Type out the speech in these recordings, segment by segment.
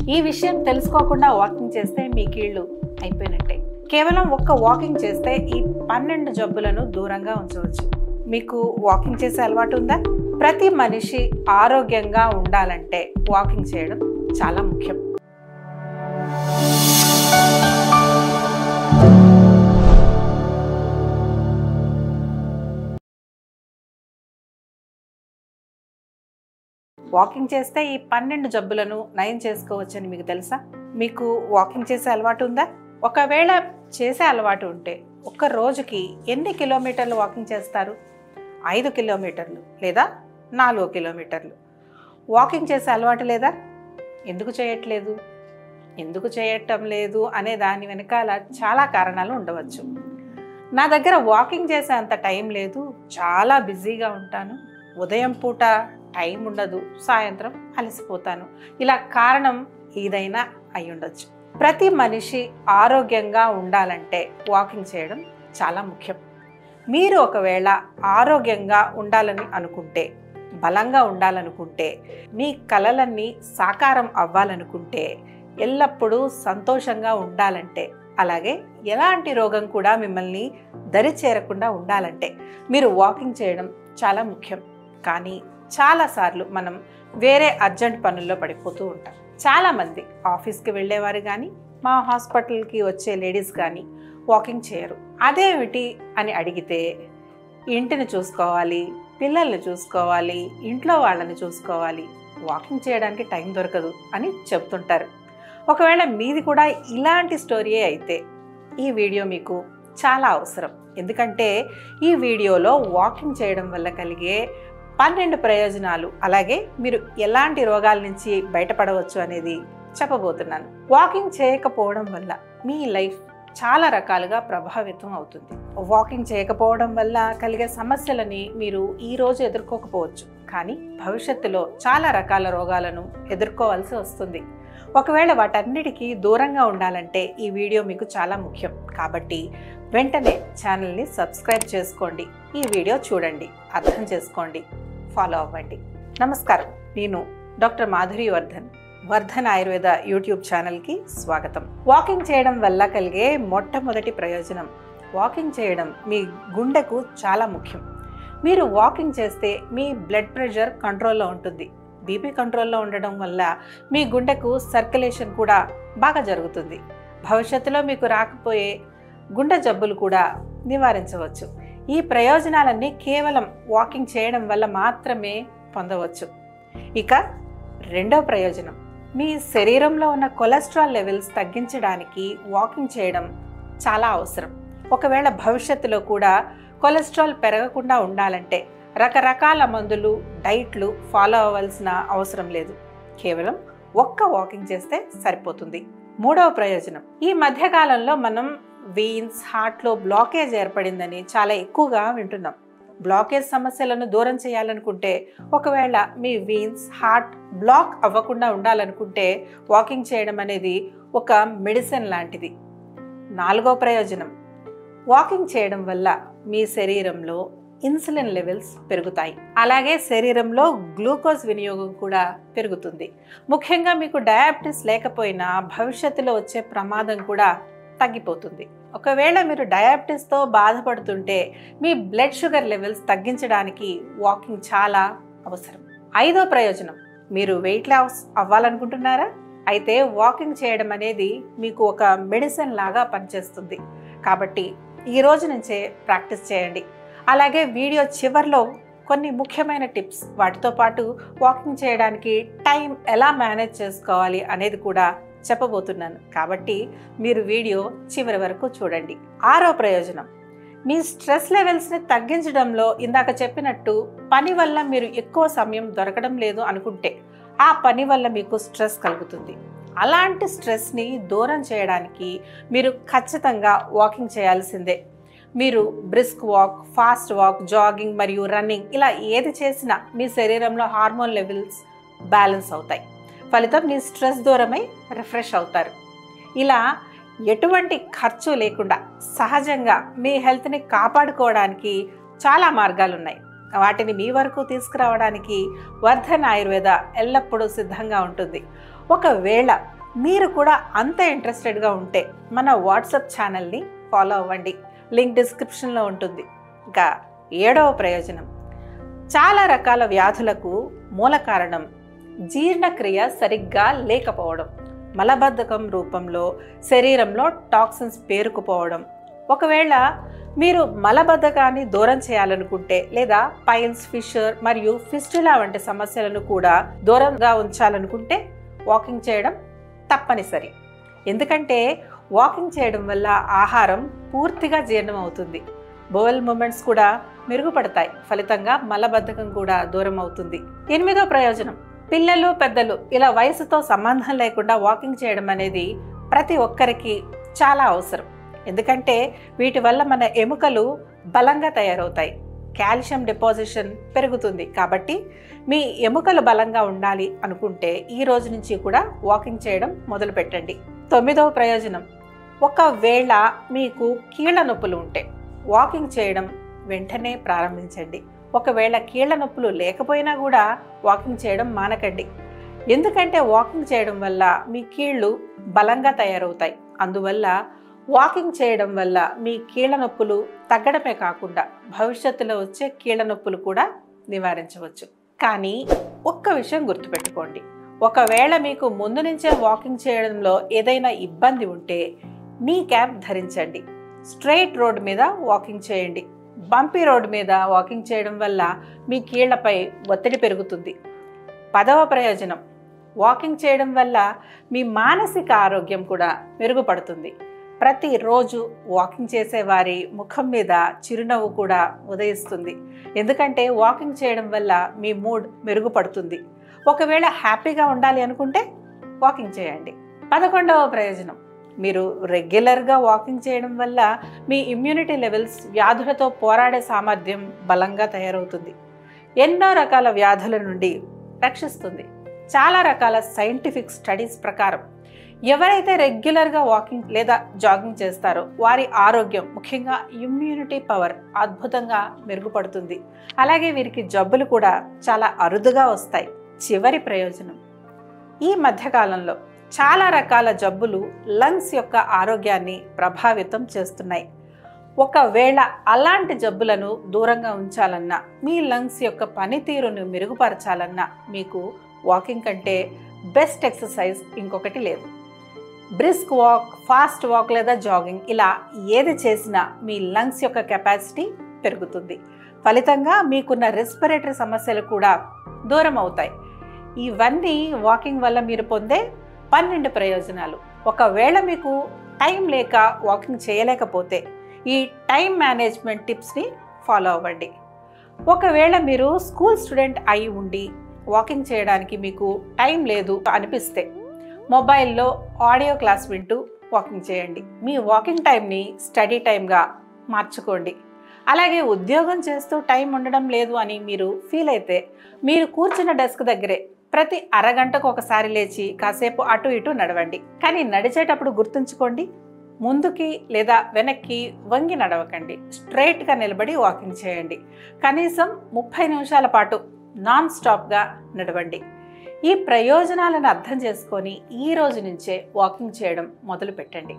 ఈ విషయం తెలుసుకోకుండా వాకింగ్ చేస్తే మీ కీళ్ళు అయిపోయినట్టే. కేవలం ఒక్క వాకింగ్ చేస్తే ఈ 12 జబ్బులను దూరంగా ఉంచవచ్చు. మీకు వాకింగ్ చేసే అలవాటు ఉందా? ప్రతి మనిషి ఆరోగ్యంగా ఉండాలంటే వాకింగ్ చేయడం చాలా ముఖ్యం. వాకింగ్ చేస్తే ఈ 12 జబ్బులను నయం చేసుకోవచ్చని మీకు తెలుసా? మీకు వాకింగ్ చేసే అలవాటు ఉందా? ఒకవేళ చేసే అలవాటు ఉంటే ఒక్క రోజుకి ఎన్ని కిలోమీటర్లు వాకింగ్ చేస్తారు? 5 కిలోమీటర్లు లేదా 4 కిలోమీటర్లు. వాకింగ్ చేసే అలవాటు లేదా? ఎందుకు చేయట్లేదు? ఎందుకు చేయటం లేదు అనే దాని వెనకాల చాలా కారణాలు ఉండవచ్చు. నా దగ్గర వాకింగ్ చేసే అంత టైం లేదు, చాలా బిజీగా ఉంటాను, ఉదయం పూట టైం ఉండదు, సాయంత్రం అలసిపోతాను, ఇలా కారణం ఏదైనా అయి ఉండొచ్చు. ప్రతి మనిషి ఆరోగ్యంగా ఉండాలంటే వాకింగ్ చేయడం చాలా ముఖ్యం. మీరు ఒకవేళ ఆరోగ్యంగా ఉండాలని అనుకుంటే, బలంగా ఉండాలనుకుంటే, మీ కలలన్నీ సాకారం అవ్వాలనుకుంటే, ఎల్లప్పుడూ సంతోషంగా ఉండాలంటే, అలాగే ఎలాంటి రోగం కూడా మిమ్మల్ని దరి చేరకుండా ఉండాలంటే మీరు వాకింగ్ చేయడం చాలా ముఖ్యం. కానీ చాలాసార్లు మనం వేరే అర్జెంట్ పనుల్లో పడిపోతూ ఉంటాం. చాలామంది ఆఫీస్కి వెళ్ళేవారు కానీ, మా హాస్పిటల్కి వచ్చే లేడీస్ కానీ వాకింగ్ చేయరు. అదేమిటి అని అడిగితే, ఇంటిని చూసుకోవాలి, పిల్లల్ని చూసుకోవాలి, ఇంట్లో వాళ్ళని చూసుకోవాలి, వాకింగ్ చేయడానికి టైం దొరకదు అని చెప్తుంటారు. ఒకవేళ మీది కూడా ఇలాంటి స్టోరీయే అయితే ఈ వీడియో మీకు చాలా అవసరం. ఎందుకంటే ఈ వీడియోలో వాకింగ్ చేయడం వల్ల కలిగే 12 ప్రయోజనాలు, అలాగే మీరు ఎలాంటి రోగాల నుంచి బయటపడవచ్చు అనేది చెప్పబోతున్నాను. వాకింగ్ చేయకపోవడం వల్ల మీ లైఫ్ చాలా రకాలుగా ప్రభావితం అవుతుంది. వాకింగ్ చేయకపోవడం వల్ల కలిగే సమస్యలని మీరు ఈరోజు ఎదుర్కోకపోవచ్చు, కానీ భవిష్యత్తులో చాలా రకాల రోగాలను ఎదుర్కోవాల్సి వస్తుంది. ఒకవేళ వాటన్నిటికీ దూరంగా ఉండాలంటే ఈ వీడియో మీకు చాలా ముఖ్యం. కాబట్టి వెంటనే ఛానల్ని సబ్స్క్రైబ్ చేసుకోండి, ఈ వీడియో చూడండి, అర్థం చేసుకోండి, ఫాలో అవ్వండి. నమస్కారం, నేను డాక్టర్ మాధురి వర్ధన్ ఆయుర్వేద యూట్యూబ్ ఛానల్కి స్వాగతం. వాకింగ్ చేయడం వల్ల కలిగే మొట్టమొదటి ప్రయోజనం, వాకింగ్ చేయడం మీ గుండెకు చాలా ముఖ్యం. మీరు వాకింగ్ చేస్తే మీ బ్లడ్ ప్రెషర్ కంట్రోల్లో ఉంటుంది. బీపీ కంట్రోల్లో ఉండడం వల్ల మీ గుండెకు సర్క్యులేషన్ కూడా బాగా జరుగుతుంది. భవిష్యత్తులో మీకు రాకపోయే గుండె జబ్బులు కూడా నివారించవచ్చు. ఈ ప్రయోజనాలన్నీ కేవలం వాకింగ్ చేయడం వల్ల మాత్రమే పొందవచ్చు. ఇక రెండవ ప్రయోజనం, మీ శరీరంలో ఉన్న కొలెస్ట్రాల్ లెవెల్స్ తగ్గించడానికి వాకింగ్ చేయడం చాలా అవసరం. ఒకవేళ భవిష్యత్తులో కూడా కొలెస్ట్రాల్ పెరగకుండా ఉండాలంటే రకరకాల మందులు, డైట్లు ఫాలో అవ్వాల్సిన అవసరం లేదు. కేవలం ఒక్క వాకింగ్ చేస్తే సరిపోతుంది. మూడవ ప్రయోజనం, ఈ మధ్యకాలంలో మనం వెయిన్స్, హార్ట్లో బ్లాకేజ్ ఏర్పడిందని చాలా ఎక్కువగా వింటున్నాం. బ్లాకేజ్ సమస్యలను దూరం చేయాలనుకుంటే, ఒకవేళ మీ వెయిన్స్, హార్ట్ బ్లాక్ అవ్వకుండా ఉండాలనుకుంటే వాకింగ్ చేయడం అనేది ఒక మెడిసిన్ లాంటిది. నాలుగో ప్రయోజనం, వాకింగ్ చేయడం వల్ల మీ శరీరంలో ఇన్సులిన్ లెవెల్స్ పెరుగుతాయి, అలాగే శరీరంలో గ్లూకోజ్ వినియోగం కూడా పెరుగుతుంది. ముఖ్యంగా మీకు డయాబెటీస్ లేకపోయినా భవిష్యత్తులో వచ్చే ప్రమాదం కూడా తగ్గిపోతుంది. ఒకవేళ మీరు డయాబెటీస్తో బాధపడుతుంటే మీ బ్లడ్ షుగర్ లెవెల్స్ తగ్గించడానికి వాకింగ్ చాలా అవసరం. ఐదో ప్రయోజనం, మీరు వెయిట్ లాస్ అవ్వాలనుకుంటున్నారా? అయితే వాకింగ్ చేయడం అనేది మీకు ఒక మెడిసిన్ లాగా పనిచేస్తుంది. కాబట్టి ఈ రోజు నుంచే ప్రాక్టీస్ చేయండి. అలాగే వీడియో చివర్లో కొన్ని ముఖ్యమైన టిప్స్, వాటితో పాటు వాకింగ్ చేయడానికి టైం ఎలా మేనేజ్ చేసుకోవాలి అనేది కూడా చెప్పబోతున్నాను. కాబట్టి మీరు వీడియో చివరి వరకు చూడండి. ఆరో ప్రయోజనం, మీ స్ట్రెస్ లెవెల్స్ని తగ్గించడంలో ఇందాక చెప్పినట్టు పని వల్ల మీరు ఎక్కువ సమయం దొరకడం లేదు అనుకుంటే ఆ పని వల్ల మీకు స్ట్రెస్ కలుగుతుంది. అలాంటి స్ట్రెస్ని దూరం చేయడానికి మీరు ఖచ్చితంగా వాకింగ్ చేయాల్సిందే. మీరు brisk walk, fast walk, jogging మరియు రన్నింగ్ ఇలా ఏది చేసినా మీ శరీరంలో హార్మోన్ లెవెల్స్ బ్యాలెన్స్ అవుతాయి. ఫలితం మీ స్ట్రెస్ దూరమై రిఫ్రెష్ అవుతారు. ఇలా ఎటువంటి ఖర్చు లేకుండా సహజంగా మీ హెల్త్ని కాపాడుకోవడానికి చాలా మార్గాలు ఉన్నాయి. వాటిని మీ వరకు తీసుకురావడానికి వర్ధన్ ఆయుర్వేద ఎల్లప్పుడూ సిద్ధంగా ఉంటుంది. ఒకవేళ మీరు కూడా అంత ఇంట్రెస్టెడ్గా ఉంటే మన వాట్సాప్ ఛానల్ని ఫాలో అవ్వండి, లింక్ డిస్క్రిప్షన్లో ఉంటుంది. ఇంకా 7వ ప్రయోజనం, చాలా రకాల వ్యాధులకు మూల కారణం జీర్ణక్రియ సరిగ్గా లేకపోవడం. మలబద్ధకం రూపంలో శరీరంలో టాక్సిన్స్ పేరుకుపోవడం. ఒకవేళ మీరు మలబద్ధకాన్ని దూరం చేయాలనుకుంటే లేదా పైల్స్, ఫిషర్ మరియు ఫిస్టులా వంటి సమస్యలను కూడా దూరంగా ఉంచాలనుకుంటే వాకింగ్ చేయడం తప్పనిసరి. ఎందుకంటే వాకింగ్ చేయడం వల్ల ఆహారం పూర్తిగా జీర్ణం అవుతుంది, బowel మూమెంట్స్ కూడా మెరుగుపడతాయి, ఫలితంగా మలబద్ధకం కూడా దూరం అవుతుంది. 8వ ప్రయోజనం, పిల్లలు, పెద్దలు ఇలా వయసుతో సంబంధం లేకుండా వాకింగ్ చేయడం అనేది ప్రతి ఒక్కరికి చాలా అవసరం. ఎందుకంటే వీటి వల్ల మన ఎముకలు బలంగా తయారవుతాయి, కాల్షియం డిపాజిషన్ పెరుగుతుంది. కాబట్టి మీ ఎముకలు బలంగా ఉండాలి అనుకుంటే ఈ రోజు నుంచి కూడా వాకింగ్ చేయడం మొదలు పెట్టండి. 9వ ప్రయోజనం, ఒకవేళ మీకు కీళ్ళ నొప్పులు ఉంటే వాకింగ్ చేయడం వెంటనే ప్రారంభించండి. ఒకవేళ కీళ్ళ నొప్పులు లేకపోయినా కూడా వాకింగ్ చేయడం మానకండి. ఎందుకంటే వాకింగ్ చేయడం వల్ల మీ కీళ్ళు బలంగా తయారవుతాయి. అందువల్ల వాకింగ్ చేయడం వల్ల మీ కీళ్ళ నొప్పులు తగ్గడమే కాకుండా భవిష్యత్తులో వచ్చే కీళ్ళ నొప్పులు కూడా నివారించవచ్చు. కానీ ఒక్క విషయం గుర్తుపెట్టుకోండి, ఒకవేళ మీకు ముందు నుంచే వాకింగ్ చేయడంలో ఏదైనా ఇబ్బంది ఉంటే నీ క్యాప్ ధరించండి. స్ట్రెయిట్ రోడ్ మీద వాకింగ్ చేయండి. బంపీ రోడ్ మీద వాకింగ్ చేయడం వల్ల మీ కీళ్లపై ఒత్తిడి పెరుగుతుంది. 10వ ప్రయోజనం, వాకింగ్ చేయడం వల్ల మీ మానసిక ఆరోగ్యం కూడా మెరుగుపడుతుంది. ప్రతిరోజు వాకింగ్ చేసేవారి ముఖం మీద చిరునవ్వు కూడా ఉదయిస్తుంది. ఎందుకంటే వాకింగ్ చేయడం వల్ల మీ మూడ్ మెరుగుపడుతుంది. ఒకవేళ హ్యాపీగా ఉండాలి అనుకుంటే వాకింగ్ చేయండి. 11వ ప్రయోజనం, మీరు రెగ్యులర్గా వాకింగ్ చేయడం వల్ల మీ ఇమ్యూనిటీ లెవెల్స్, వ్యాధులతో పోరాడే సామర్థ్యం బలంగా తయారవుతుంది. ఎన్నో రకాల వ్యాధుల నుండి రక్షిస్తుంది. చాలా రకాల సైంటిఫిక్ స్టడీస్ ప్రకారం ఎవరైతే రెగ్యులర్గా వాకింగ్ లేదా జాగింగ్ చేస్తారో వారి ఆరోగ్యం, ముఖ్యంగా ఇమ్యూనిటీ పవర్ అద్భుతంగా మెరుగుపడుతుంది. అలాగే వీరికి జబ్బులు కూడా చాలా అరుదుగా వస్తాయి. చివరి ప్రయోజనం, ఈ మధ్యకాలంలో చాలా రకాల జబ్బులు లంగ్స్ యొక్క ఆరోగ్యాన్ని ప్రభావితం చేస్తున్నాయి. ఒకవేళ అలాంటి జబ్బులను దూరంగా ఉంచాలన్నా, మీ లంగ్స్ యొక్క పనితీరును మెరుగుపరచాలన్నా మీకు వాకింగ్ కంటే బెస్ట్ ఎక్సర్సైజ్ ఇంకొకటి లేదు. బ్రిస్క్ వాక్, ఫాస్ట్ వాక్ లేదా జాగింగ్ ఇలా ఏది చేసినా మీ లంగ్స్ యొక్క కెపాసిటీ పెరుగుతుంది. ఫలితంగా మీకున్న రెస్పిరేటరీ సమస్యలు కూడా దూరం అవుతాయి. ఇవన్నీ వాకింగ్ వల్ల మీరు పొందే 12 ప్రయోజనాలు. ఒకవేళ మీకు టైం లేక వాకింగ్ చేయలేకపోతే ఈ టైం మేనేజ్మెంట్ టిప్స్ని ఫాలో అవ్వండి. ఒకవేళ మీరు స్కూల్ స్టూడెంట్ అయి ఉండి వాకింగ్ చేయడానికి మీకు టైం లేదు అనిపిస్తే మొబైల్లో ఆడియో క్లాస్ వింటూ వాకింగ్ చేయండి. మీ వాకింగ్ టైంని స్టడీ టైంగా మార్చుకోండి. అలాగే ఉద్యోగం చేస్తూ టైం ఉండడం లేదు అని మీరు ఫీల్ అయితే మీరు కూర్చున్న డెస్క్ దగ్గరే ప్రతి అరగంటకు ఒకసారి లేచి కాసేపు అటు ఇటు నడవండి. కానీ నడిచేటప్పుడు గుర్తుంచుకోండి, ముందుకి లేదా వెనక్కి వంగి నడవకండి. స్ట్రైట్గా నిలబడి వాకింగ్ చేయండి. కనీసం 30 నిమిషాల పాటు నాన్ స్టాప్గా నడవండి. ఈ ప్రయోజనాలను అర్థం చేసుకొని ఈ రోజు నుంచే వాకింగ్ చేయడం మొదలు పెట్టండి.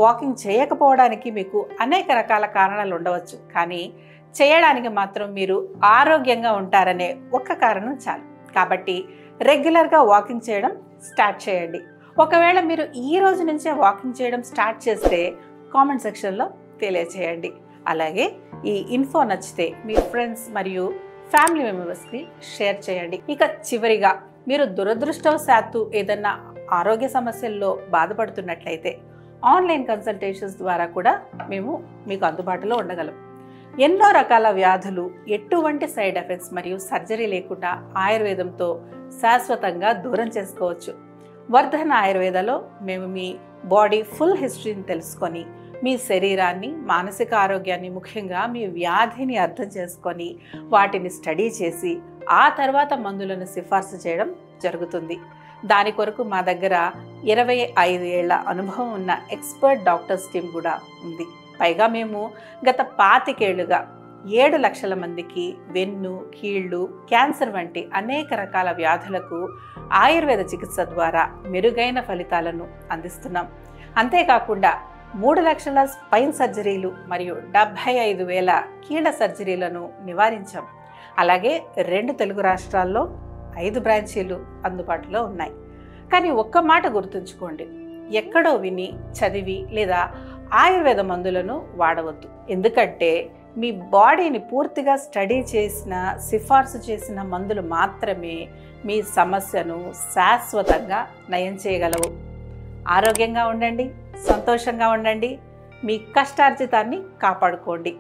వాకింగ్ చేయకపోవడానికి మీకు అనేక రకాల కారణాలు ఉండవచ్చు, కానీ చేయడానికి మాత్రం మీరు ఆరోగ్యంగా ఉంటారనే ఒక్క కారణం చాలు. కాబట్టి రెగ్యులర్గా వాకింగ్ చేయడం స్టార్ట్ చేయండి. ఒకవేళ మీరు ఈ రోజు నుంచే వాకింగ్ చేయడం స్టార్ట్ చేస్తే కామెంట్ సెక్షన్లో తెలియచేయండి. అలాగే ఈ ఇన్ఫో నచ్చితే మీ ఫ్రెండ్స్ మరియు ఫ్యామిలీ మెంబర్స్కి షేర్ చేయండి. ఇక చివరిగా, మీరు దురదృష్టవశాత్తు ఏదన్నా ఆరోగ్య సమస్యల్లో బాధపడుతున్నట్లయితే ఆన్లైన్ కన్సల్టేషన్స్ ద్వారా కూడా మేము మీకు అందుబాటులో ఉండగలం. ఎన్నో రకాల వ్యాధులు ఎటువంటి సైడ్ ఎఫెక్ట్స్ మరియు సర్జరీ లేకుండా ఆయుర్వేదంతో శాశ్వతంగా దూరం చేసుకోవచ్చు. వర్ధన్ ఆయుర్వేదలో మేము మీ బాడీ ఫుల్ హిస్టరీని తెలుసుకొని మీ శరీరాన్ని, మానసిక ఆరోగ్యాన్ని, ముఖ్యంగా మీ వ్యాధిని అర్థం చేసుకొని వాటిని స్టడీ చేసి ఆ తర్వాత మందులను సిఫార్సు చేయడం జరుగుతుంది. దాని కొరకు మా దగ్గర 25 ఏళ్ల అనుభవం ఉన్న ఎక్స్పర్ట్ డాక్టర్స్ టీం కూడా ఉంది. పైగా మేము గత 25 ఏళ్లుగా 7 లక్షల మందికి వెన్ను, కీళ్ళు, క్యాన్సర్ వంటి అనేక రకాల వ్యాధులకు ఆయుర్వేద చికిత్స ద్వారా మెరుగైన ఫలితాలను అందిస్తున్నాం. అంతేకాకుండా 3 లక్షల స్పైన్ సర్జరీలు మరియు 75,000 కీళ్ళ సర్జరీలను నివారించాం. అలాగే 2 తెలుగు రాష్ట్రాల్లో 5 బ్రాంచీలు అందుబాటులో ఉన్నాయి. కానీ ఒక్క మాట గుర్తుంచుకోండి, ఎక్కడో విని చదివి లేదా ఆయుర్వేద మందులను వాడవద్దు. ఎందుకంటే మీ బాడీని పూర్తిగా స్టడీ చేసిన, సిఫార్సు చేసిన మందులు మాత్రమే మీ సమస్యను శాశ్వతంగా నయం చేయగలవు. ఆరోగ్యంగా ఉండండి, సంతోషంగా ఉండండి, మీ కష్టార్జితాన్ని కాపాడుకోండి.